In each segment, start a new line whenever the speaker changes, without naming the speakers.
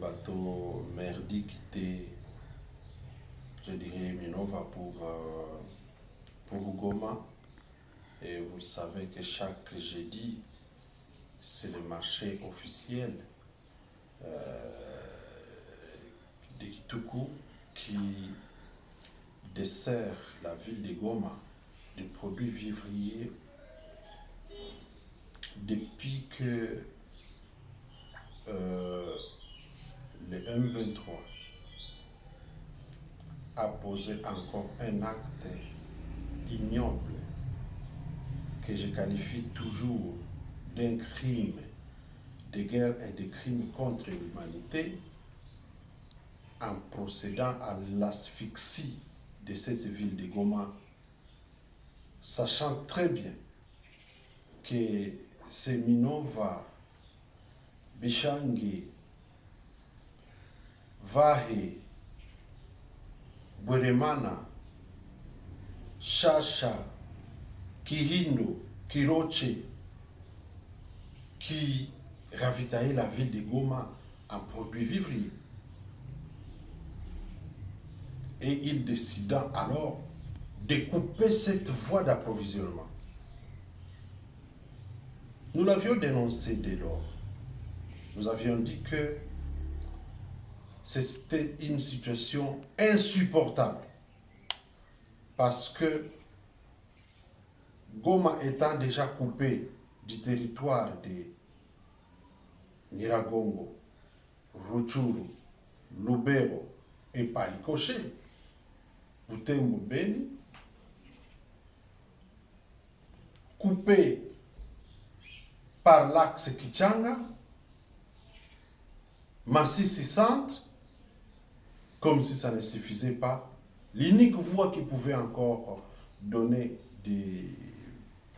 bateau merdique quitté, je dirais, Minova pour Goma. Et vous savez que chaque jeudi, c'est le marché officiel de Kituku qui dessert la ville de Goma de produits vivriers depuis que le M23 a posé encore un acte ignoble que je qualifie toujours d'un crime de guerre et de crime contre l'humanité en procédant à l'asphyxie de cette ville de Goma, sachant très bien que ces Minova, Bishangi, Vahe, Bweremana, Chacha, Kihindo, Kiroche, qui ravitaillaient la ville de Goma en produits vivriers. Et il décida alors de couper cette voie d'approvisionnement. Nous l'avions dénoncé dès lors. Nous avions dit que c'était une situation insupportable parce que Goma étant déjà coupé du territoire de Nyiragongo, Rutshuru, Lubero et Palikoshe, Butembo Beni, coupé par l'axe Kichanga, Massissi Centre, comme si ça ne suffisait pas, l'unique voie qui pouvait encore donner des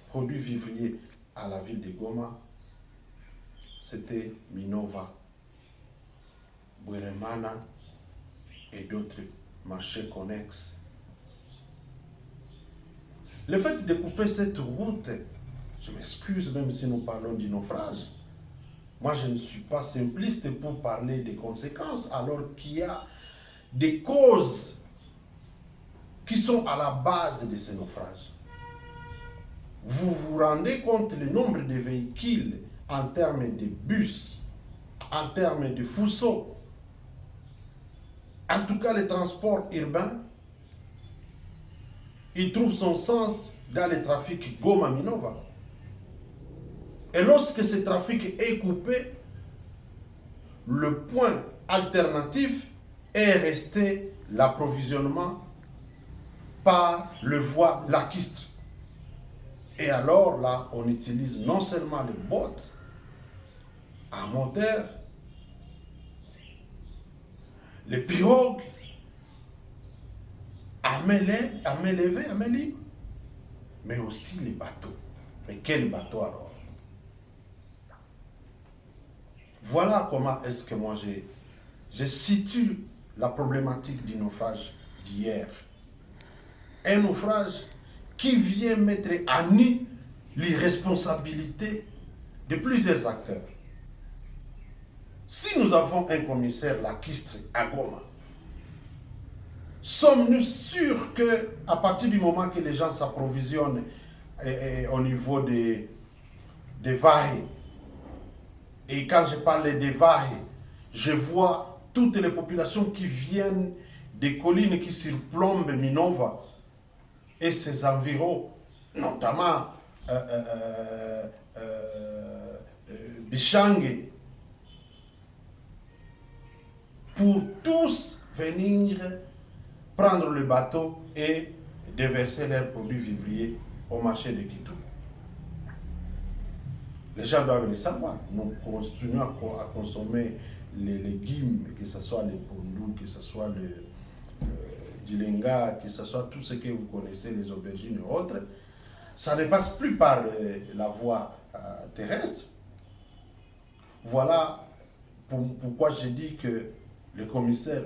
produits vivriers à la ville de Goma, c'était Minova, Bweremana et d'autres marchés connexes. Le fait de couper cette route, je m'excuse même si nous parlons du naufrage, moi je ne suis pas simpliste pour parler des conséquences, alors qu'il y a des causes qui sont à la base de ces naufrages. Vous vous rendez compte du nombre de véhicules en termes de bus, en termes de fuseaux, en tout cas le transport urbain, il trouve son sens dans le trafic Goma-Minova. Et lorsque ce trafic est coupé, le point alternatif est resté l'approvisionnement par le voie lacustre. Et alors là, on utilise non seulement les bottes à moteur, les pirogues, à main levée, à main libre, mais aussi les bateaux. Mais quel bateau alors? Voilà comment est-ce que moi je situe la problématique du naufrage d'hier. Un naufrage qui vient mettre à nu l'irresponsabilité de plusieurs acteurs. Si nous avons un commissaire lacustre à Goma, sommes-nous sûrs qu'à partir du moment que les gens s'approvisionnent au niveau des Vahe, et quand je parle des Vahe, je vois toutes les populations qui viennent des collines qui surplombent Minova et ses environs, notamment Bishangi, pour tous venir prendre le bateau et déverser leurs produits vivriers au marché de Kituku. Les gens doivent le savoir. Nous continuons à consommer les légumes, que ce soit les pondous, que ce soit le dilenga, que ce soit tout ce que vous connaissez, les aubergines et autres. Ça ne passe plus par la voie terrestre. Voilà pourquoi je dis que le commissaire